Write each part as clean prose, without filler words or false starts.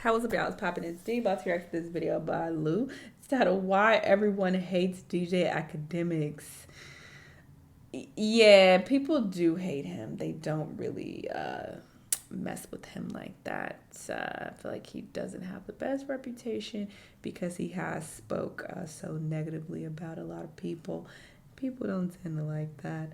How was it? I was popping in D about to react to this video by Lou. It's titled Why Everyone Hates DJ Academics. Yeah, people do hate him. They don't really mess with him like that. I feel like he doesn't have the best reputation because he has spoke so negatively about a lot of people. People don't tend to like that.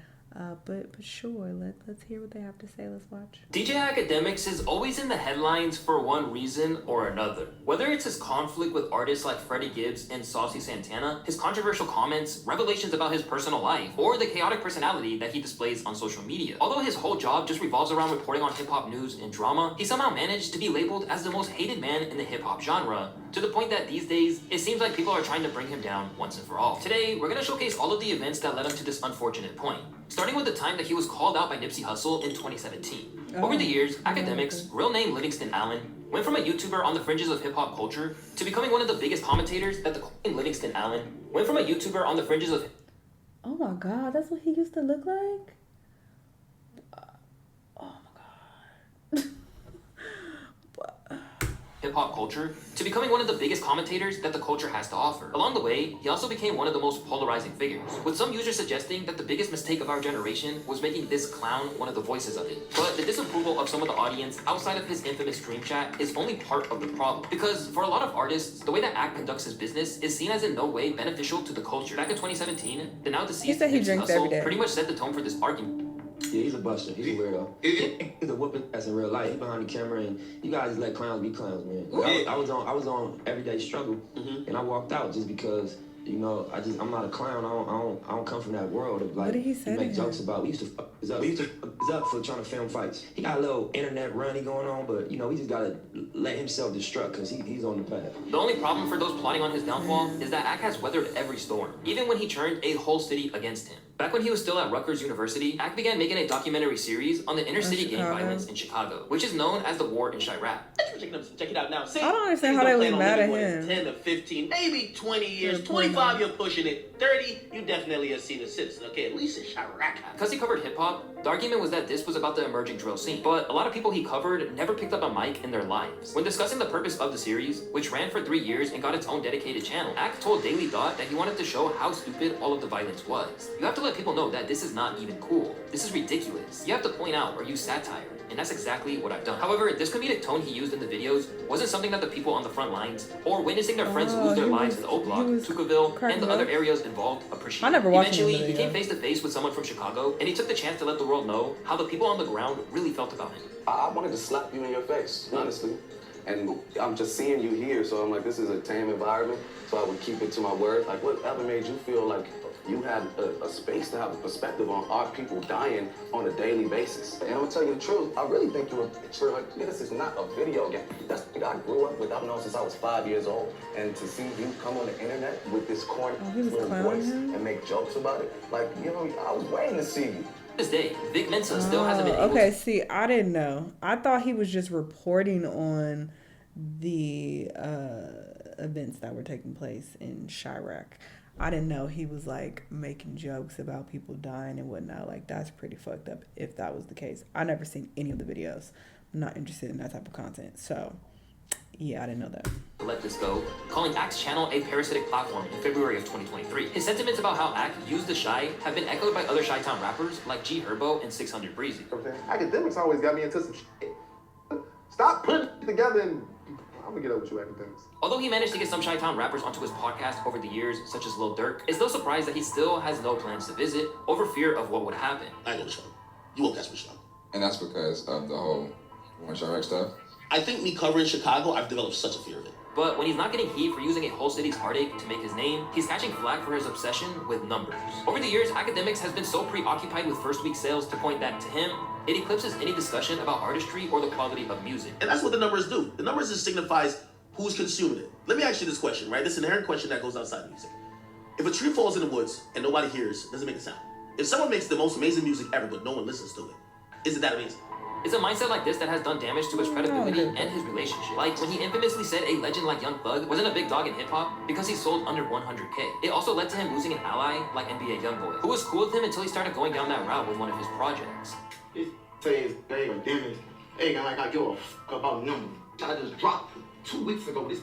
But sure, let's hear what they have to say. Let's watch. DJ Academics is always in the headlines for one reason or another. Whether it's his conflict with artists like Freddie Gibbs and Saucy Santana, his controversial comments, revelations about his personal life, or the chaotic personality that he displays on social media. Although his whole job just revolves around reporting on hip-hop news and drama, he somehow managed to be labeled as the most hated man in the hip-hop genre, to the point that these days, it seems like people are trying to bring him down once and for all. Today, we're going to showcase all of the events that led him to this unfortunate point. Starting with the time that he was called out by Nipsey Hussle in 2017. Over the years, Academics, real name Livingston Allen, went from a YouTuber on the fringes of hip-hop culture to becoming one of the biggest commentators that the Livingston Allen went from a YouTuber on the fringes of... Oh my god, that's what he used to look like? Oh my god. hip-hop culture to becoming one of the biggest commentators that the culture has to offer. Along the way, he also became one of the most polarizing figures, with some users suggesting that the biggest mistake of our generation was making this clown one of the voices of it. But the disapproval of some of the audience outside of his infamous stream chat is only part of the problem, because for a lot of artists, the way that Act conducts his business is seen as in no way beneficial to the culture. Back in 2017, the now deceased Nipsey Hussle pretty much set the tone for this argument. Yeah, he's a buster. He's a weirdo. He's a whooping ass in real life. He's behind the camera, and you guys just let clowns be clowns, man. I was on Everyday Struggle, and I walked out just because, you know, I'm not a clown. I don't come from that world of like, what did he say make jokes about. We used to fuck us up. We used to fuck us up for trying to film fights. He got a little internet runny going on, but you know, we just gotta let himself destruct because he's on the path. The only problem for those plotting on his downfall is that Ack has weathered every storm, even when he turned a whole city against him. Back when he was still at Rutgers University, Ack began making a documentary series on the inner city gang violence in Chicago, which is known as the War in Chiraq. Check it out now. See, I don't understand how they was mad at him. 10 to 15, maybe 20 years, 25 you're pushing it, 30 you definitely a senior citizen, okay, at least in Chiraq. Because he covered hip-hop, the argument was that this was about the emerging drill scene, but a lot of people he covered never picked up a mic in their lives. When discussing the purpose of the series, which ran for 3 years and got its own dedicated channel, Ack told Daily Dot that he wanted to show how stupid all of the violence was. You have to let people know that this is not even cool. This is ridiculous. You have to point out or use satire, and that's exactly what I've done. However, this comedic tone he used in the videos wasn't something that the people on the front lines or witnessing their friends lose their lives in the O Block, Tukaville, and the other areas involved appreciated. I never watched Eventually, he came face to face with someone from Chicago, and he took the chance to let the world know how the people on the ground really felt about him. I wanted to slap you in your face, honestly. And I'm just seeing you here, so I'm like, this is a tame environment, so I would keep it to my word. Like, whatever made you feel like you had a space to have a perspective on our people dying on a daily basis. And I'm gonna tell you the truth, I really think you're a picture, like, this is not a video game. That's what I grew up with. I've known since I was 5 years old. And to see you come on the internet with this corny little voice and make jokes about it, like, you know, I was waiting to see you. This day, Vic Mensa still hasn't been able okay, see, I didn't know. I thought he was just reporting on the events that were taking place in Chiraq. I didn't know he was like making jokes about people dying and whatnot. Like, that's pretty fucked up if that was the case. I never seen any of the videos. I'm not interested in that type of content. So yeah, I didn't know that. To let this go, calling Ack's channel a parasitic platform in February of 2023. His sentiments about how Ack used the Chi have been echoed by other Chi-Town rappers like G Herbo and 600 Breezy. Academics always got me into some shit. Stop putting it together and I'm gonna get up with you, Academics. Although he managed to get some Chi-Town rappers onto his podcast over the years, such as Lil Durk, it's no surprise that he still has no plans to visit over fear of what would happen. I ain't gonna show. You won't catch me show. And that's because of the whole War in Chiraq stuff? I think me covering Chicago, I've developed such a fear of it. But when he's not getting heat for using a whole city's heartache to make his name, he's catching flack for his obsession with numbers. Over the years, Academics has been so preoccupied with first week sales to the point that, to him, it eclipses any discussion about artistry or the quality of music. And that's what the numbers do. The numbers just signifies who's consuming it. Let me ask you this question, right? This inherent question that goes outside music. If a tree falls in the woods and nobody hears, does it make a sound? If someone makes the most amazing music ever but no one listens to it, isn't that amazing? It's a mindset like this that has done damage to his credibility and his relationship. Like when he infamously said a legend like Young Thug wasn't a big dog in hip-hop because he sold under 100K. It also led to him losing an ally like NBA Youngboy, who was cool with him until he started going down that route with one of his projects. It says, hey, damn it, hey, like I give a fuck about numbers. I just dropped 2 weeks ago, this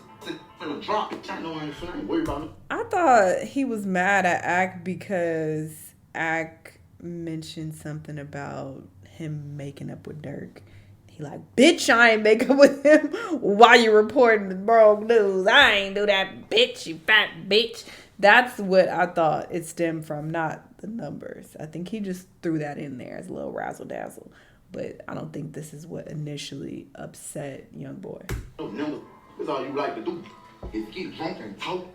finna drop. I know I ain't worried about it. I thought he was mad at Ak because Ak mentioned something about him making up with Dirk. He like, bitch, I ain't make up with him. Why you reporting the broke news? I ain't do that, bitch, you fat bitch. That's what I thought it stemmed from, not the numbers. I think he just threw that in there as a little razzle dazzle. But I don't think this is what initially upset Young Boy. Oh, remember, that's all you like to do is get drunk and talk.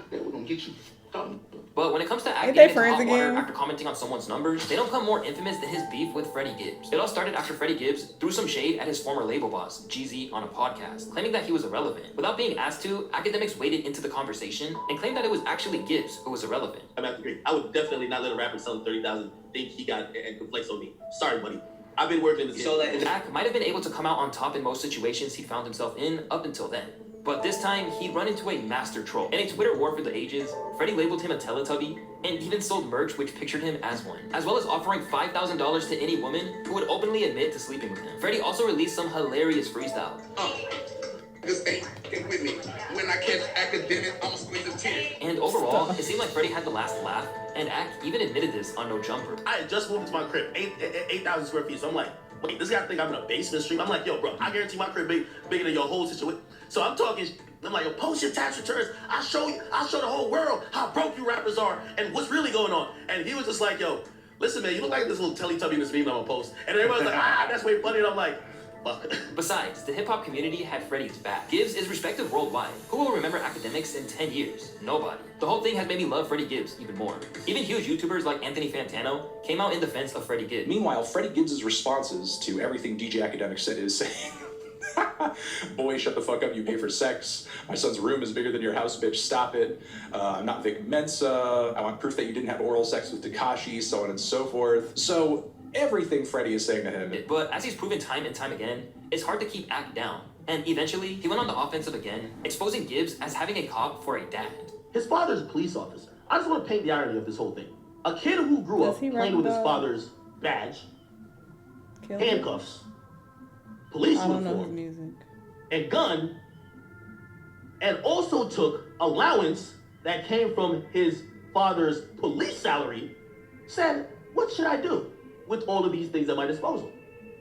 That we're gonna get you talking. But when it comes to Ak Ain't they getting friends hot water again? after commenting on someone's numbers, they don't come more infamous than his beef with Freddie Gibbs. It all started after Freddie Gibbs threw some shade at his former label boss, Jeezy, on a podcast, claiming that he was irrelevant. Without being asked to, Akademiks waded into the conversation and claimed that it was actually Gibbs who was irrelevant. I'm at the agree. I would definitely not let a rapper selling 30,000 think he got and conflicts on me. Sorry, buddy. I've been working in this game. Ak might have been able to come out on top in most situations he found himself in up until then. But this time, he'd run into a master troll. In a Twitter war for the ages, Freddie labeled him a Teletubby and even sold merch which pictured him as one, as well as offering $5,000 to any woman who would openly admit to sleeping with him. Freddie also released some hilarious freestyles. This ain't with me. When I catch academic, I'ma squeeze a tear. And overall, it seemed like Freddie had the last laugh, and Ak even admitted this on No Jumper. I had just moved into my crib, 8,000 square feet. So I'm like, wait, this guy think I'm in a basement stream. I'm like, yo, bro, I guarantee my crib bigger than your whole situation. So I'm talking. I'm like, yo, post your tax returns. I'll show the whole world how broke you rappers are and what's really going on. And he was just like, yo, listen, man, you look like this little Teletubby in this meme I'm gonna post. And everybody's like, that's way funny. And I'm like, fuck. Besides, the hip-hop community had Freddie's back. Gibbs is respected worldwide. Who will remember Akademiks in 10 years? Nobody. The whole thing has made me love Freddie Gibbs even more. Even huge YouTubers like Anthony Fantano came out in defense of Freddie Gibbs. Meanwhile, Freddie Gibbs' responses to everything DJ Akademiks said is saying, boy, shut the fuck up, you pay for sex. My son's room is bigger than your house, bitch, stop it. I'm not Vic Mensa. I want proof that you didn't have oral sex with Tekashi, so on and so forth. So everything Freddie is saying to him. But as he's proven time and time again, it's hard to keep Ak down. And eventually, he went on the offensive again, exposing Gibbs as having a cop for a dad. His father's a police officer. I just want to paint the irony of this whole thing. A kid who grew up playing with his father's badge, handcuffs, police uniform, and gun, and also took allowance that came from his father's police salary, said, what should I do with all of these things at my disposal?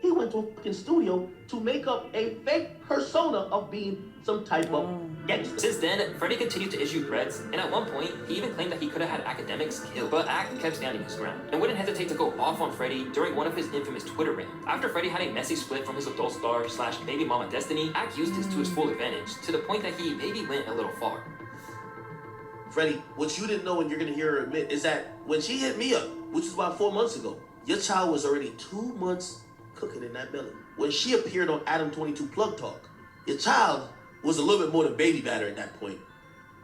He went to a fucking studio to make up a fake persona of being some type of gangster. Since then, Freddie continued to issue threats, and at one point, he even claimed that he could have had Akademiks killed. But Ak kept standing his ground, and wouldn't hesitate to go off on Freddie during one of his infamous Twitter rants. After Freddie had a messy split from his adult star / baby mama Destiny, Ak used this to his full advantage, to the point that he maybe went a little far. Freddie, what you didn't know and you're gonna hear her admit is that when she hit me up, which was about 4 months ago, your child was already 2 months cooking in that belly. When she appeared on Adam 22 Plug Talk, your child was a little bit more than baby batter at that point.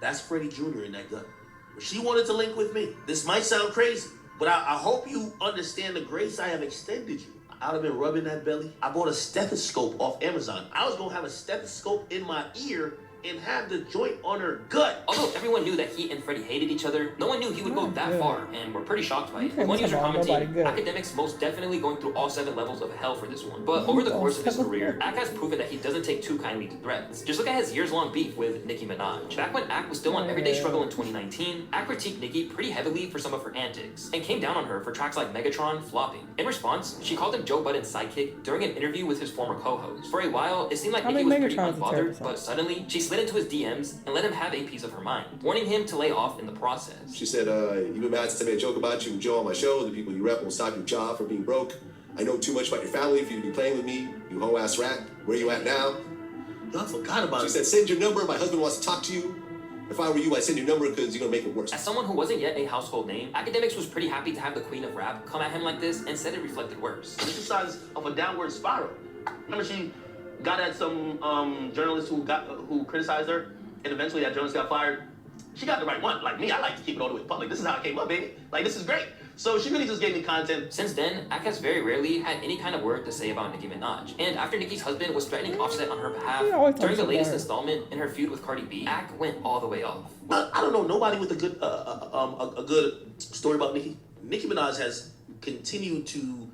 That's Freddie Jr. in that gun. When she wanted to link with me, this might sound crazy, but I hope you understand the grace I have extended you. I'd have been rubbing that belly. I bought a stethoscope off Amazon. I was gonna have a stethoscope in my ear and have the joint on her gut. Although everyone knew that he and Freddie hated each other, no one knew he would go that far, and were pretty shocked by it. One user commented, Akademiks most definitely going through all 7 levels of hell for this one. But over the course of his career, Ak has proven that he doesn't take too kindly to threats. Just look at his years-long beef with Nicki Minaj. Back when Ak was still on Everyday Struggle in 2019, Ak critiqued Nicki pretty heavily for some of her antics, and came down on her for tracks like Megatron flopping. In response, she called him Joe Budden's sidekick during an interview with his former co-host. For a while, it seemed like Nicki was pretty unbothered, but suddenly, she slid into his DMs and let him have a piece of her mind, warning him to lay off in the process. She said, you've been mad since I made a joke about you and Joe on my show. The people you rep won't stop your job from being broke. I know too much about your family for you to be playing with me, you hoe-ass rat. Where you at now? Y'all forgot about it. She said, send your number. My husband wants to talk to you. If I were you, I'd send your number because you're going to make it worse. As someone who wasn't yet a household name, Akademiks was pretty happy to have the queen of rap come at him like this and said it reflected worse. This is signs of a downward spiral. Remember she got at some journalist who criticized her, and eventually that journalist got fired. She got the right one. Like me, I like to keep it all the way public. This is how it came up, baby. Like, this is great. So she really just gave me content. Since then, Ak has very rarely had any kind of word to say about Nicki Minaj. And after Nicki's husband was threatening Offset on her behalf during the latest installment in her feud with Cardi B, Ak went all the way off. I don't know nobody with a good story about Nicki. Nicki Minaj has continued to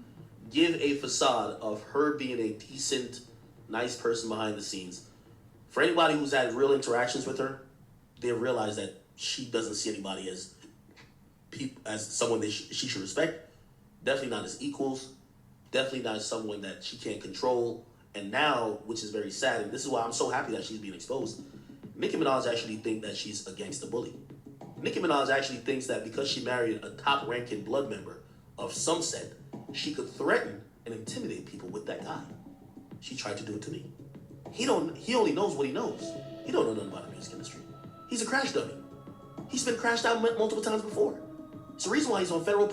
give a facade of her being a decent, nice person behind the scenes For anybody who's had real interactions with her, they realize that she doesn't see anybody as someone that she should respect. Definitely not as equals. Definitely not as someone that she can't control. And now, which is very sad, and this is why I'm so happy that she's being exposed, Nicki Minaj actually thinks that she's a gangsta bully. Nicki Minaj actually thinks that because she married a top-ranking blood member of some set, she could threaten and intimidate people with that guy. She tried to do it to me. He only knows what he knows. He don't know nothing about the music industry. He's a crash dummy. He's been crashed out multiple times before. It's the reason why he's on federal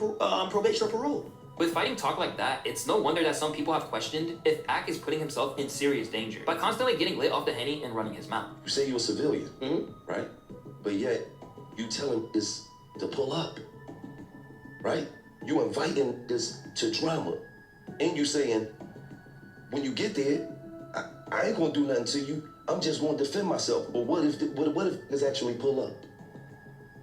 probation or parole. With fighting talk like that, it's no wonder that some people have questioned if Ak is putting himself in serious danger by constantly getting lit off the Henny and running his mouth. You say you're a civilian, right? But yet, you tell him is to pull up, right? You inviting this to drama. And you saying, when you get there, I ain't gonna do nothing to you. I'm just gonna defend myself. But what if it's actually pull up?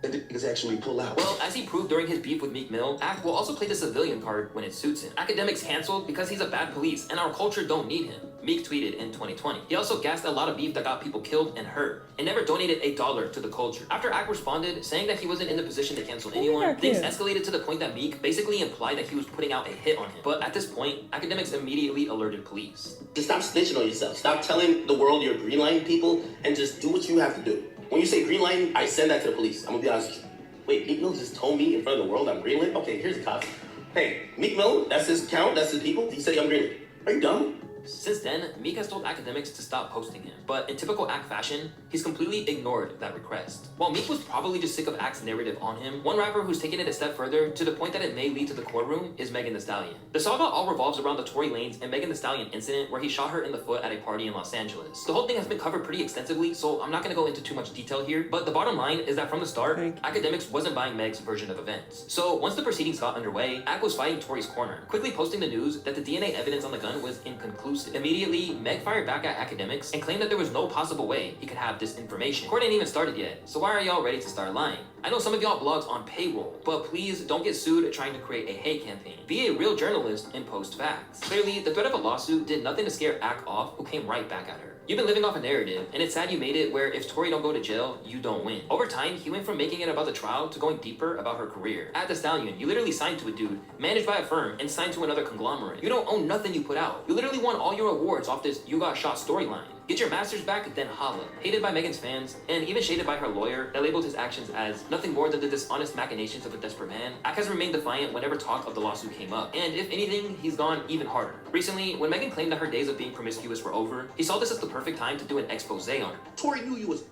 It's actually pull out. Well, as he proved during his beef with Meek Mill, Ak will also play the civilian card when it suits him. Academics canceled because he's a bad police and our culture don't need him, Meek tweeted in 2020. He also gassed a lot of beef that got people killed and hurt, and never donated $1 to the culture. After Ak responded, saying that he wasn't in the position to cancel anyone, things escalated to the point that Meek basically implied that he was putting out a hit on him. But at this point, Academics immediately alerted police. Just stop snitching on yourself. Stop telling the world you're greenlighting people and just do what you have to do. When you say greenlighting, I send that to the police. I'm gonna be honest with you. Wait, Meek Mill just told me in front of the world I'm greenlit? Okay, here's the cops. Hey, Meek Mill, that's his account, that's his people. He said I'm greenlit. Are you dumb? Since then, Meek has told Academics to stop posting him, but in typical Ak fashion, he's completely ignored that request. While Meek was probably just sick of Ak's narrative on him, one rapper who's taken it a step further to the point that it may lead to the courtroom is Megan Thee Stallion. The saga all revolves around the Tory Lanez and Megan Thee Stallion incident where he shot her in the foot at a party in Los Angeles. The whole thing has been covered pretty extensively, so I'm not going to go into too much detail here, but the bottom line is that from the start, Academics wasn't buying Meg's version of events. So once the proceedings got underway, Ak was fighting Tory's corner, quickly posting the news that the DNA evidence on the gun was inconclusive. Immediately, Meg fired back at Academics and claimed that there was no possible way he could have this information. Court ain't even started yet, so why are y'all ready to start lying? I know some of y'all blogs on payroll, but please don't get sued trying to create a hate campaign. Be a real journalist and post facts. Clearly, the threat of a lawsuit did nothing to scare Ak off, who came right back at her. You've been living off a narrative, and it's sad you made it where if Tory don't go to jail, you don't win. Over time, he went from making it about the trial to going deeper about her career. At The Stallion, you literally signed to a dude, managed by a firm, and signed to another conglomerate. You don't own nothing you put out. You literally won all your awards off this You Got Shot storyline. Get your masters back, then holla. Hated by Megan's fans, and even shaded by her lawyer that labeled his actions as nothing more than the dishonest machinations of a desperate man, Ak has remained defiant whenever talk of the lawsuit came up. And if anything, he's gone even harder. Recently, when Megan claimed that her days of being promiscuous were over, he saw this as the perfect time to do an expose on her. Tory knew you was...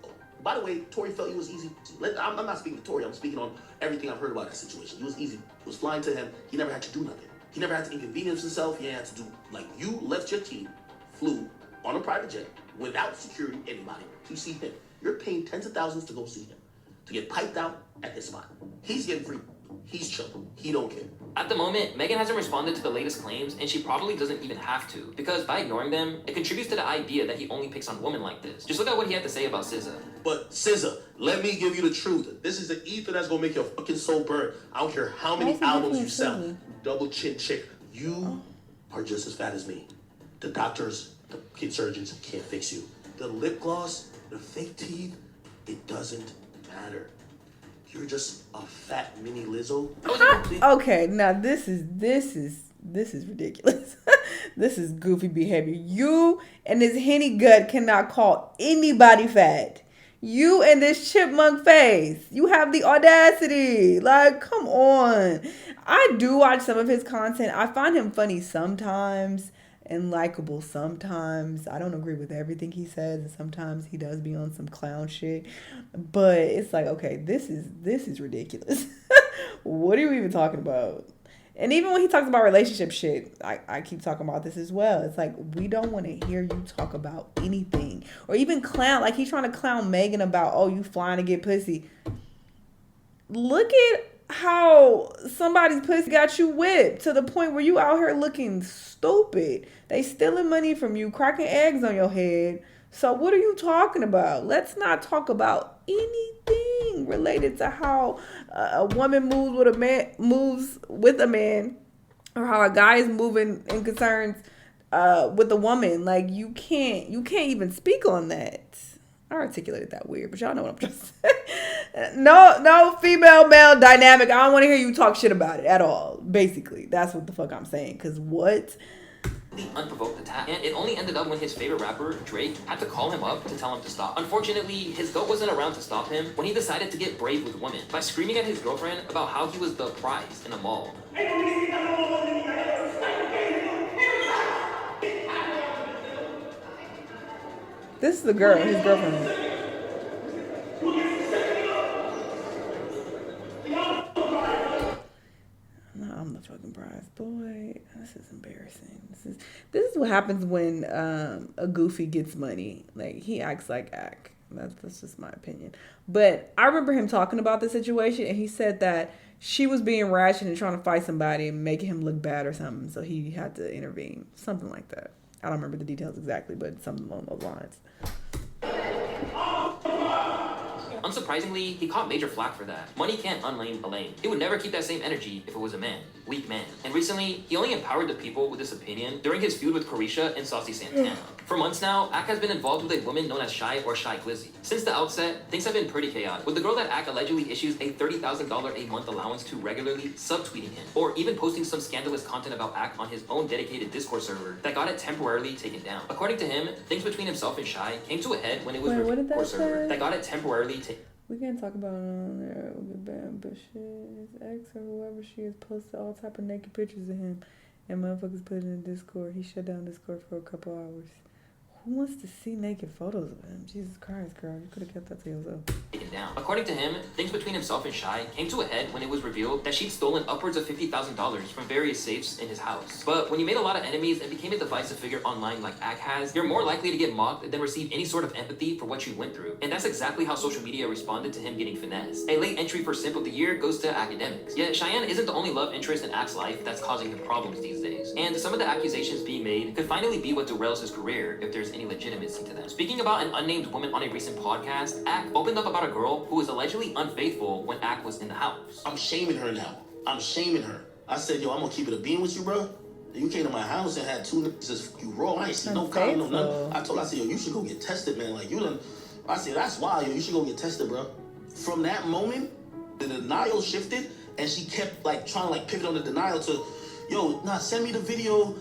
By the way, Tory felt you was easy. I'm not speaking to Tory, I'm speaking on everything I've heard about that situation. You was easy. It was flying to him. He never had to do nothing. He never had to inconvenience himself. He didn't have to do... Like, you left your team, flew on a private jet, without security, anybody, to see him. You're paying tens of thousands to go see him, to get piped out at his spot. He's getting free. He's chilling. He don't care. At the moment, Megan hasn't responded to the latest claims, and she probably doesn't even have to, because by ignoring them, it contributes to the idea that he only picks on women like this. Just look at what he had to say about SZA. But SZA, let me give you the truth. This is the ether that's gonna make your fucking soul burn. I don't care how many albums you sell. Double chin chick. You are just as fat as me. The doctors, the kid surgeons can't fix you. The lip gloss, the fake teeth, it doesn't matter. You're just a fat mini Lizzo. Okay, now this is ridiculous. This is goofy behavior. You and this Henny gut cannot call anybody fat. You and this chipmunk face. You have the audacity. Like, come on. I do watch some of his content. I find him funny sometimes and likable sometimes. I don't agree with everything he says, and sometimes he does be on some clown shit. But it's like, okay, this is ridiculous. What are you even talking about? And even when he talks about relationship shit, I keep talking about this as well. It's like, we don't want to hear you talk about anything. Or even clown, like he's trying to clown Megan about, oh, you flying to get pussy. Look at how somebody's pussy got you whipped to the point where you out here looking stupid. They stealing money from you, cracking eggs on your head. So what are you talking about? Let's not talk about anything related to how a woman moves with a man, or how a guy is moving in concerns with a woman. Like, you can't even speak on that. I articulated that weird, but y'all know what I'm trying to say. No female male dynamic. I don't want to hear you talk shit about it at all. Basically, that's what the fuck I'm saying. Cause what? The unprovoked attack, and it only ended up when his favorite rapper, Drake, had to call him up to tell him to stop. Unfortunately, his goat wasn't around to stop him when he decided to get brave with women by screaming at his girlfriend about how he was the prize in a mall. This is the girl, his girlfriend. No, I'm the fucking prize, boy. This is embarrassing. This is what happens when a goofy gets money. Like, he acts like Ack. That's just my opinion. But I remember him talking about the situation, and he said that she was being rash and trying to fight somebody and making him look bad or something, so he had to intervene. Something like that. I don't remember the details exactly, but something along those lines. Unsurprisingly, he caught major flack for that. Money can't unlame a lame. He would never keep that same energy if it was a man. Weak man. And recently, he only empowered the people with this opinion during his feud with Carisha and Saucy Santana. For months now, Ack has been involved with a woman known as Shy or Shy Glizzy. Since the outset, things have been pretty chaotic, with the girl that Ack allegedly issues a $30,000 a month allowance to regularly subtweeting him, or even posting some scandalous content about Ack on his own dedicated Discord server that got it temporarily taken down. According to him, things between himself and Shy came to a head when it was Discord server that got it temporarily taken. We can't talk about it on there with bad, but shit, his ex or whoever she is posted all type of naked pictures of him, and motherfuckers put it in Discord. He shut down Discord for a couple hours. Who wants to see naked photos of him? Jesus Christ, girl, you could have kept that to yourself. Taken down. According to him, things between himself and Shy came to a head when it was revealed that she'd stolen upwards of $50,000 from various safes in his house. But when you made a lot of enemies and became a divisive figure online like Ack has, you're more likely to get mocked than receive any sort of empathy for what you went through. And that's exactly how social media responded to him getting finessed. A late entry for Simp of the Year goes to Akademiks. Yet Cheyenne isn't the only love interest in Ack's life that's causing him problems these days. And some of the accusations being made could finally be what derails his career if there's any legitimacy to them. Speaking about an unnamed woman on a recent podcast, Ack opened up about a girl who was allegedly unfaithful when Ack was in the house. I'm shaming her now. I'm shaming her. I said, yo, I'm gonna keep it a bean with you, bro. You came to my house and had two niggas just you raw. I ain't see no collar, no nothing. I told her, I said, yo, you should go get tested, man. Like, you done. I said, that's why, yo, you should go get tested, bro. From that moment, the denial shifted, and she kept, like, trying to, like, pivot on the denial to, yo, nah, send me the video.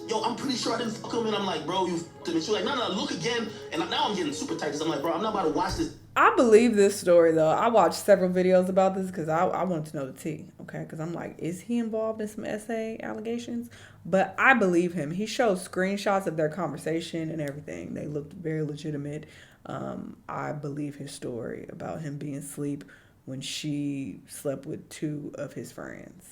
Yo, I'm pretty sure I didn't fuck him. And I'm like, bro, you f***ed him. And she's like, no, look again. And now I'm getting super tight because I'm like, bro, I'm not about to watch this. I believe this story, though. I watched several videos about this because I wanted to know the tea, okay? Because I'm like, is he involved in some SA allegations? But I believe him. He showed screenshots of their conversation and everything. They looked very legitimate. I believe his story about him being asleep when she slept with two of his friends.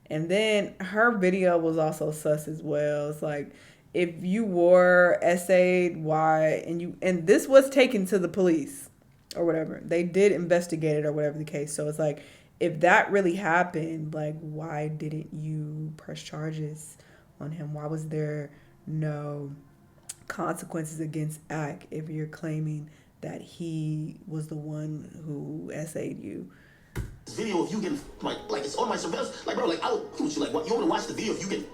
And then her video was also sus as well. It's like, if you were SA'd, why? And this was taken to the police or whatever. They did investigate it or whatever the case. So it's like, if that really happened, like, why didn't you press charges on him? Why was there no consequences against Ack if you're claiming that he was the one who SA'd you? This video of you getting, like it's on my surveillance. Like, bro, like, I would you like, what? You want to watch the video of you getting.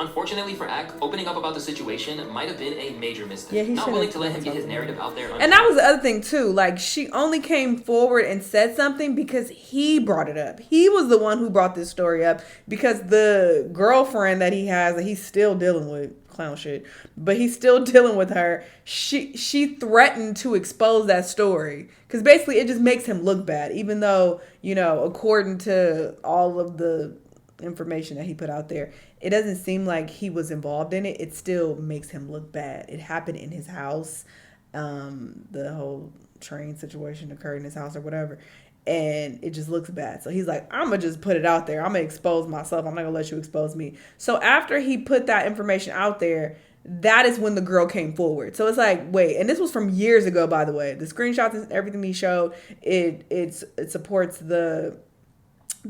Unfortunately for Ack, opening up about the situation might have been a major mistake. Yeah, he not willing to let him get his narrative out there. And that was the other thing too. Like, she only came forward and said something because he brought it up. He was the one who brought this story up because the girlfriend that he has, that he's still dealing with, clown shit, but he's still dealing with her. She threatened to expose that story because basically it just makes him look bad, even though, you know, according to all of the information that he put out there, it doesn't seem like he was involved in it. It still makes him look bad. It happened in his house. The whole train situation occurred in his house or whatever. And it just looks bad. So he's like, I'm going to just put it out there. I'm going to expose myself. I'm not going to let you expose me. So after he put that information out there, that is when the girl came forward. So it's like, wait, and this was from years ago, by the way. The screenshots and everything he showed, it supports the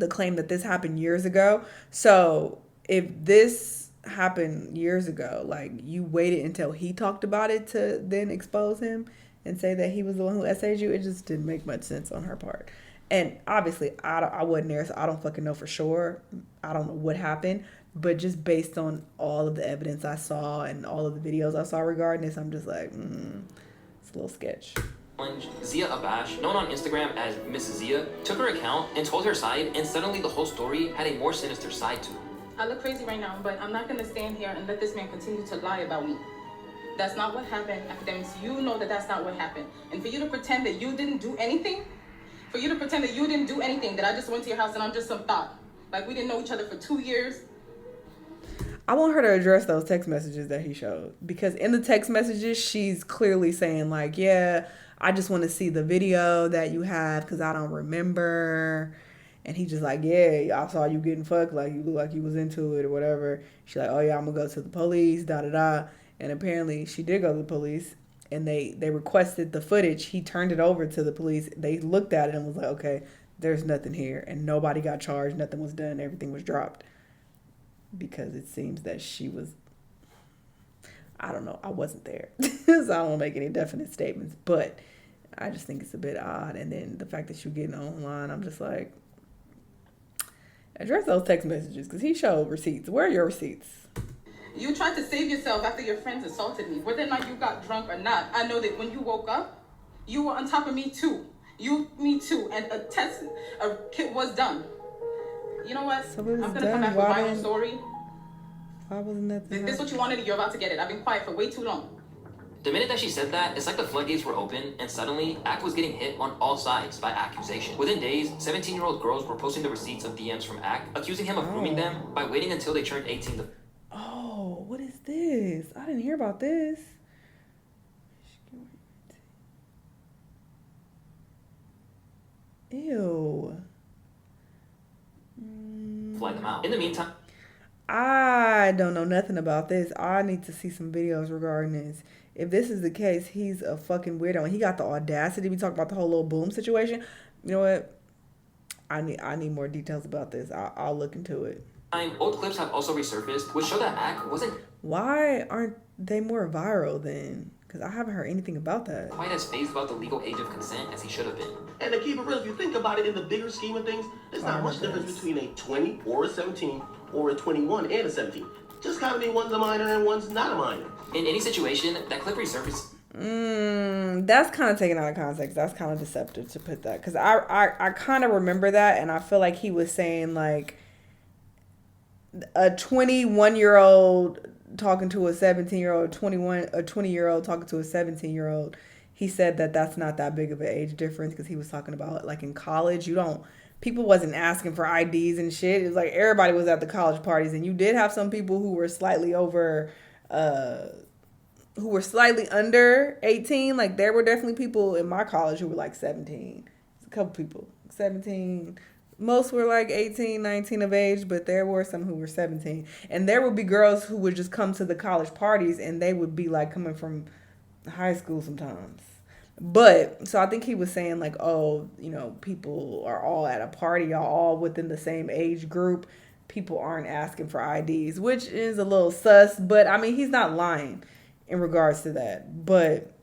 claim that this happened years ago. So if this happened years ago, like, you waited until he talked about it to then expose him and say that he was the one who SA'd you, it just didn't make much sense on her part. And obviously, I wasn't there, so I don't fucking know for sure. I don't know what happened. But just based on all of the evidence I saw and all of the videos I saw regarding this, I'm just like, it's a little sketch. Zia Abash, known on Instagram as Miss Zia, took her account and told her side, and suddenly the whole story had a more sinister side to it. I look crazy right now, but I'm not going to stand here and let this man continue to lie about me. That's not what happened, Academics. You know that that's not what happened. And for you to pretend that you didn't do anything, that I just went to your house and I'm just some thought. Like we didn't know each other for 2 years. I want her to address those text messages that he showed. Because in the text messages, she's clearly saying like, yeah, I just want to see the video that you have because I don't remember. And he just like, yeah, I saw you getting fucked. Like, you look like you was into it or whatever. She's like, oh, yeah, I'm going to go to the police, da-da-da. And apparently she did go to the police. And they requested the footage. He turned it over to the police. They looked at it and was like, okay, there's nothing here. And nobody got charged. Nothing was done. Everything was dropped. Because it seems that she was, I don't know, I wasn't there. So I don't make any definite statements. But I just think it's a bit odd. And then the fact that you're getting online, I'm just like, address those text messages. Because he showed receipts. Where are your receipts? You tried to save yourself after your friends assaulted me. Whether or not you got drunk or not, I know that when you woke up, you were on top of me too. Me too. And a kit was done. You know what? So I'm going to come back with my own story. Why wasn't that? If this is what you wanted, you're about to get it. I've been quiet for way too long. The minute that she said that, it's like the floodgates were open, and suddenly, Ack was getting hit on all sides by accusation. Within days, 17-year-old girls were posting the receipts of DMs from Ack, accusing him of grooming them by waiting until they turned 18 to... Oh, what is this? I didn't hear about this. Ew. fly them out. In the meantime, I don't know nothing about this. I need to see some videos regarding this. If this is the case, he's a fucking weirdo. And he got the audacity. We talked about the whole little boom situation. You know what? I need more details about this. I'll look into it. Old clips have also resurfaced, which show that Ack wasn't... Why aren't they more viral then? Because I haven't heard anything about that. ...quite as phased about the legal age of consent as he should have been. And to keep it real, if you think about it in the bigger scheme of things, there's not much difference between a 20 or a 17 or a 21 and a 17. Just kind of mean one's a minor and one's not a minor. In any situation, that clip resurfaced... That's kind of taken out of context. That's kind of deceptive to put that. Because I kind of remember that, and I feel like he was saying, like, a 21-year-old talking to a 17-year-old, a 20-year-old talking to a 17-year-old. He said that that's not that big of an age difference because he was talking about, like, in college, people wasn't asking for IDs and shit. It was like everybody was at the college parties, and you did have some people who were slightly over, who were slightly under 18. Like, there were definitely people in my college who were like 17. A couple people, 17. Most were like 18, 19 of age, but there were some who were 17. And there would be girls who would just come to the college parties, and they would be like coming from high school sometimes. But, so I think he was saying like, oh, people are all at a party, all within the same age group. People aren't asking for IDs, which is a little sus, but I mean, he's not lying in regards to that. But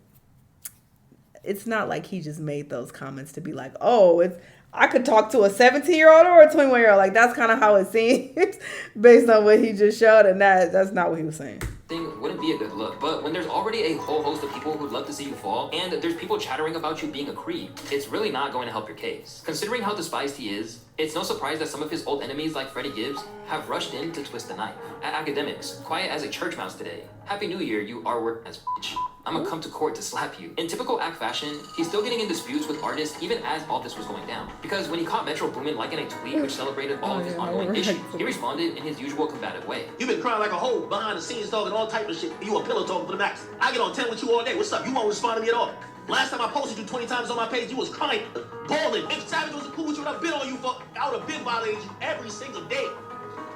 it's not like he just made those comments to be like, oh, I could talk to a 17-year-old or a 21-year-old. Like, that's kind of how it seems based on what he just showed. And that's not what he was saying. Thing wouldn't be a good look. But when there's already a whole host of people who'd love to see you fall, and there's people chattering about you being a creep, it's really not going to help your case. Considering how despised he is, it's no surprise that some of his old enemies like Freddie Gibbs have rushed in to twist the knife. At Academics, quiet as a church mouse today. Happy New Year, you R-word as bitch. I'm gonna come to court to slap you. In typical Ack fashion, he's still getting in disputes with artists even as all this was going down. Because when he caught Metro Boomin liking a tweet which celebrated all of his ongoing issues, he responded in his usual combative way. You've been crying like a hoe behind the scenes talking all type of shit. You a pillow talking for the max. I get on 10 with you all day. What's up? You won't respond to me at all. Last time I posted you 20 times on my page, you was crying, bawling. If Savage was cool with you, I'd have been on you for, I would have been violating you every single day.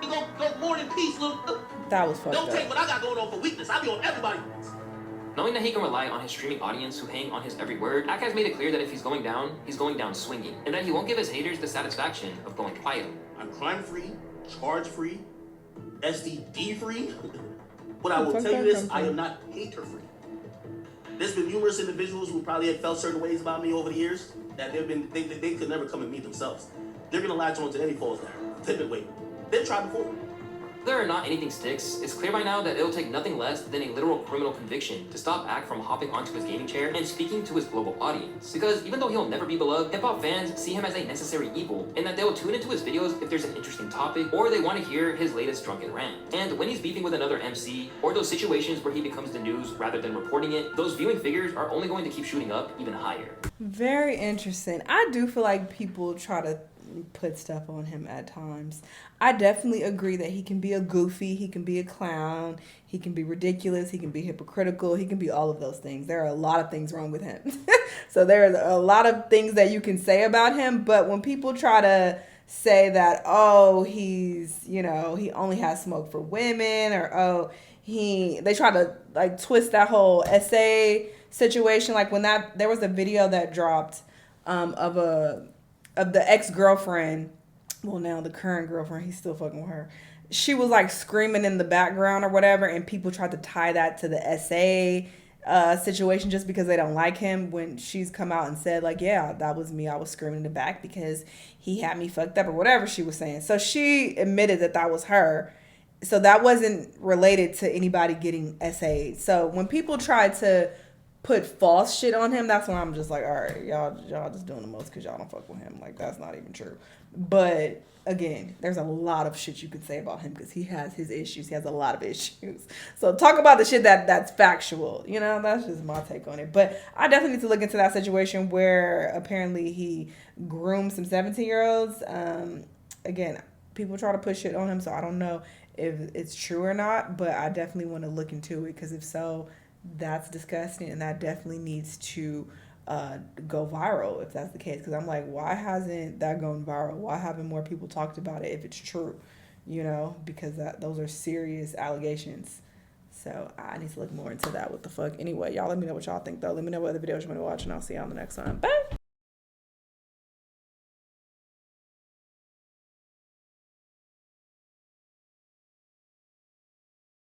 You go more than peace, little. That was fucked up. Don't take what I got going on for weakness. I be on everybody. Knowing that he can rely on his streaming audience who hang on his every word, Ack has made it clear that if he's going down swinging, and that he won't give his haters the satisfaction of going quiet. I'm crime-free, charge-free, STD-free. But I will tell you this, I am not hater-free. There's been numerous individuals who probably have felt certain ways about me over the years that they could never come and meet themselves. They're gonna latch on to any false narrative. They've been waiting. They've tried before. Whether or not anything sticks, it's clear by now that it'll take nothing less than a literal criminal conviction to stop Ack from hopping onto his gaming chair and speaking to his global audience. Because even though he'll never be beloved, hip-hop fans see him as a necessary evil, and that they will tune into his videos if there's an interesting topic, or they want to hear his latest drunken rant. And when he's beefing with another MC, or those situations where he becomes the news rather than reporting it, those viewing figures are only going to keep shooting up even higher. Very interesting. I do feel like people try to put stuff on him at times. I definitely agree that he can be a goofy, he can be a clown, he can be ridiculous, he can be hypocritical, he can be all of those things. There are a lot of things wrong with him. So there are a lot of things that you can say about him, but when people try to say that, oh, he's, you know, he only has smoke for women, or oh, they try to like twist that whole essay situation. Like when there was a video that dropped of the ex-girlfriend, well, now the current girlfriend, he's still fucking with her. She was like screaming in the background or whatever, and people tried to tie that to the essay situation just because they don't like him, when she's come out and said like, yeah, that was me, I was screaming in the back because he had me fucked up, or whatever she was saying. So she admitted that was her. So that wasn't related to anybody getting essayed. So when people try to put false shit on him, that's when I'm just like, all right, y'all just doing the most because y'all don't fuck with him. Like, that's not even true. But again, there's a lot of shit you could say about him because he has his issues. He has a lot of issues. So talk about the shit that's factual. You know, that's just my take on it. But I definitely need to look into that situation where apparently he groomed some 17-year-olds. Again, people try to put shit on him, so I don't know if it's true or not, but I definitely want to look into it, because if so, that's disgusting, and that definitely needs to go viral if that's the case. Because I'm like, why hasn't that gone viral? Why haven't more people talked about it if it's true? You know, because those are serious allegations. So I need to look more into that. What the fuck? Anyway, y'all let me know what y'all think, though. Let me know what other videos you want to watch, and I'll see y'all on the next one. Bye.